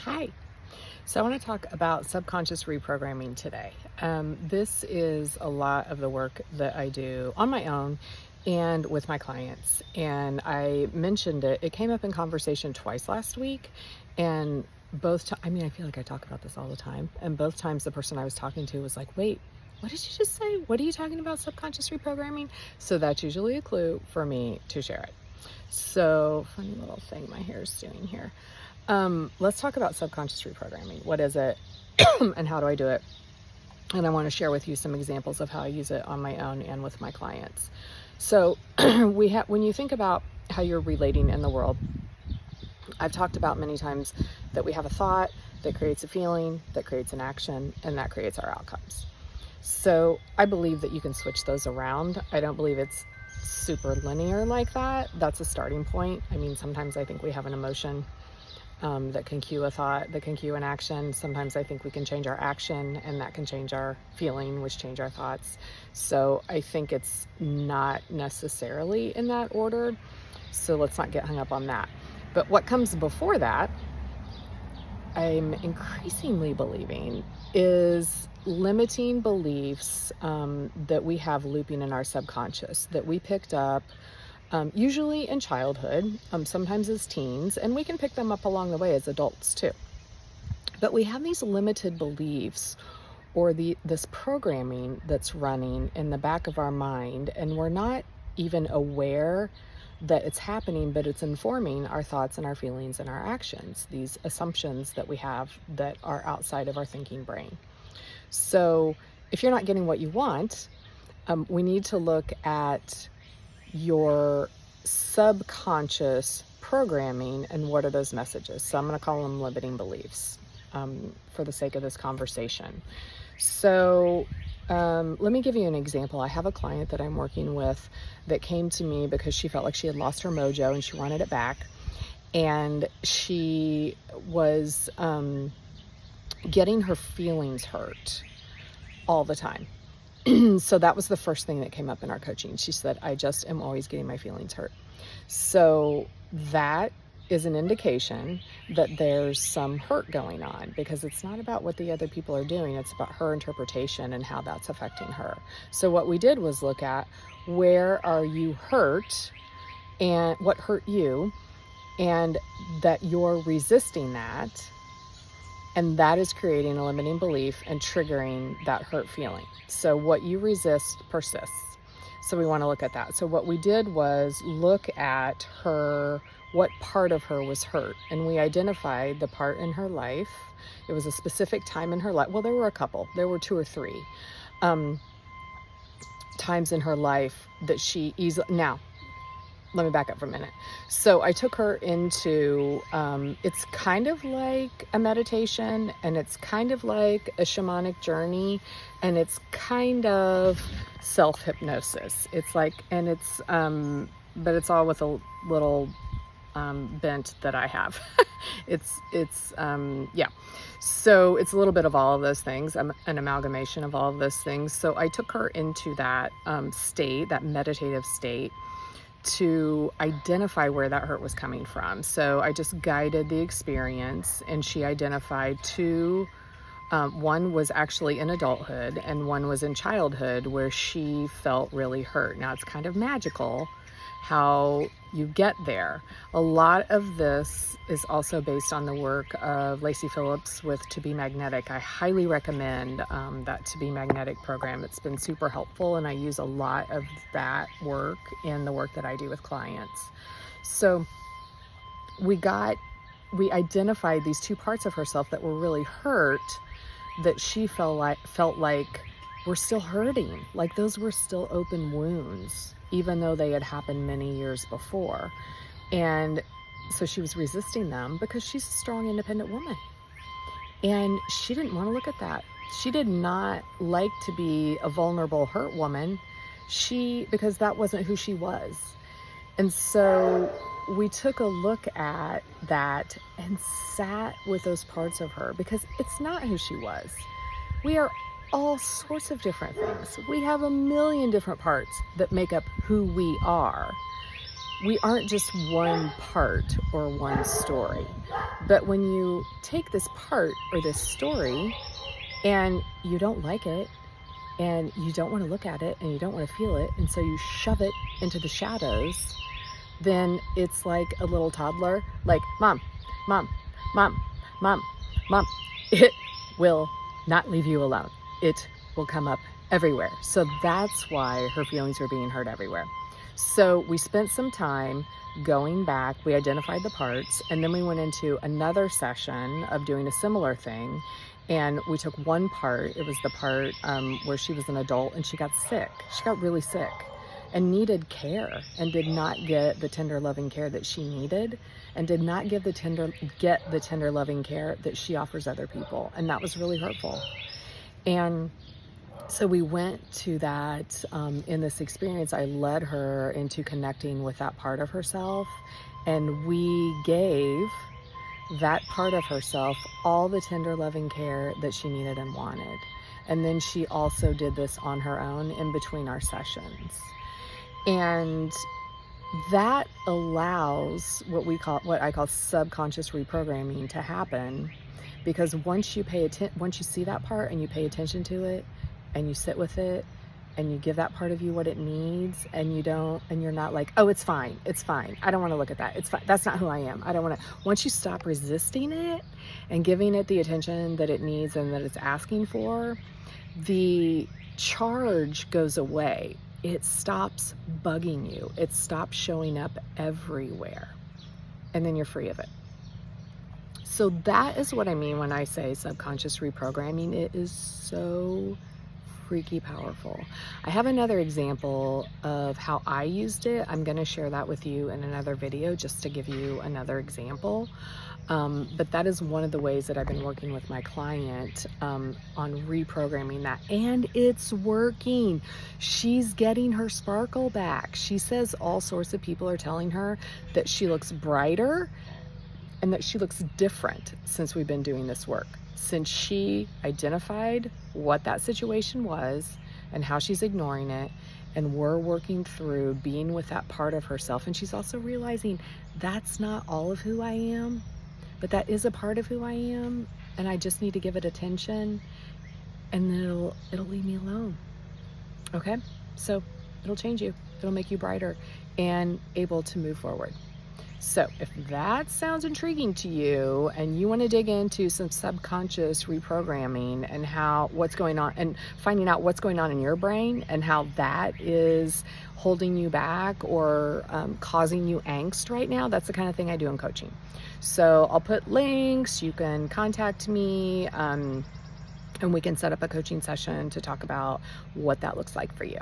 Hi. So I want to talk about subconscious reprogramming today. This is a lot of the work that I do on my own and with my clients. And I mentioned it came up in conversation twice last week. And I feel like I talk about this all the time. And both times the person I was talking to was like, wait, what did you just say? What are you talking about, subconscious reprogramming? So that's usually a clue for me to share it. So, funny little thing my hair is doing here. Let's talk about subconscious reprogramming. What is it and how do I do it? And I want to share with you some examples of how I use it on my own and with my clients. So when you think about how you're relating in the world, I've talked about many times that we have a thought that creates a feeling, that creates an action, and that creates our outcomes. So I believe that you can switch those around. I don't believe it's super linear like that. That's a starting point. I mean, sometimes I think we have an emotion that can cue a thought, that can cue an action. Sometimes I think we can change our action and that can change our feeling, which change our thoughts. So I think it's not necessarily in that order. So let's not get hung up on that. But what comes before that, I'm increasingly believing, is limiting beliefs that we have looping in our subconscious that we picked up usually in childhood, sometimes as teens, and we can pick them up along the way as adults too. But we have these limited beliefs or this programming that's running in the back of our mind, and we're not even aware that it's happening, but it's informing our thoughts and our feelings and our actions, these assumptions that we have that are outside of our thinking brain. So if you're not getting what you want, we need to look at your subconscious programming and what are those messages. So I'm going to call them limiting beliefs for the sake of this conversation. So let me give you an example. I have a client that I'm working with that came to me because she felt like she had lost her mojo and she wanted it back. And she was getting her feelings hurt all the time. So that was the first thing that came up in our coaching. She said, I just am always getting my feelings hurt. So that is an indication that there's some hurt going on, because it's not about what the other people are doing. It's about her interpretation and how that's affecting her. So what we did was look at, where are you hurt and what hurt you, and that you're resisting that. And that is creating a limiting belief and triggering that hurt feeling. So what you resist persists. So we want to look at that. So what we did was look at her, what part of her was hurt. And we identified the part in her life. It was a specific time in her life. Well, there were a couple. There were 2 or 3 times in her life that she easily... Now, let me back up for a minute. So I took her into, it's kind of like a meditation, and it's kind of like a shamanic journey, and it's kind of self-hypnosis. It's like, and it's, but it's all with a little bent that I have. Yeah. So it's a little bit of all of those things, an amalgamation of all of those things. So I took her into that state, that meditative state, to identify where that hurt was coming from. So I just guided the experience, and she identified 2. One was actually in adulthood, and one was in childhood, where she felt really hurt. Now, it's kind of magical how you get there. A lot of this is also based on the work of Lacey Phillips with To Be Magnetic. I highly recommend that To Be Magnetic program. It's been super helpful, and I use a lot of that work in the work that I do with clients. So we identified these 2 parts of herself that were really hurt, that she felt like were still hurting, like those were still open wounds, even though they had happened many years before. And so she was resisting them because she's a strong, independent woman. And she didn't want to look at that. She did not like to be a vulnerable, hurt woman, because that wasn't who she was. And so we took a look at that and sat with those parts of her, because it's not who she was. We are all sorts of different things. We have a million different parts that make up who we are. we aren't just one part or one story. But when you take this part or this story and you don't like it, and you don't want to look at it, and you don't want to feel it, and so you shove it into the shadows, then it's like a little toddler, like, mom, mom, mom, mom, mom. It will not leave you alone. It will come up everywhere. So that's why her feelings are being hurt everywhere. So we spent some time going back, we identified the parts, and then we went into another session of doing a similar thing. And we took one part, it was the part where she was an adult and she got sick. She got really sick and needed care and did not get the tender loving care that she needed, and did not get the tender loving care that she offers other people. And that was really hurtful. And so we went to that in this experience. I led her into connecting with that part of herself, and we gave that part of herself all the tender loving care that she needed and wanted. And then she also did this on her own in between our sessions. And that allows what I call subconscious reprogramming to happen, because once you see that part and you pay attention to it and you sit with it and you give that part of you what it needs, and you're not like, oh, it's fine, I don't want to look at that, it's fine, that's not who I am, I don't want to. Once you stop resisting it and giving it the attention that it needs and that it's asking for, the charge goes away. It stops bugging you. It stops showing up everywhere. And then you're free of it. So that is what I mean when I say subconscious reprogramming. It is so freaky powerful. I have another example of how I used it. I'm going to share that with you in another video just to give you another example. But that is one of the ways that I've been working with my client on reprogramming that. And it's working. She's getting her sparkle back. She says all sorts of people are telling her that she looks brighter and that she looks different since we've been doing this work. Since she identified what that situation was and how she's ignoring it, and we're working through being with that part of herself. And she's also realizing that's not all of who I am, but that is a part of who I am, and I just need to give it attention, and then it'll leave me alone. Okay? So it'll change you. It'll make you brighter and able to move forward. So if that sounds intriguing to you and you want to dig into some subconscious reprogramming and what's going on, and finding out what's going on in your brain and how that is holding you back or causing you angst right now, that's the kind of thing I do in coaching. So I'll put links, you can contact me, and we can set up a coaching session to talk about what that looks like for you.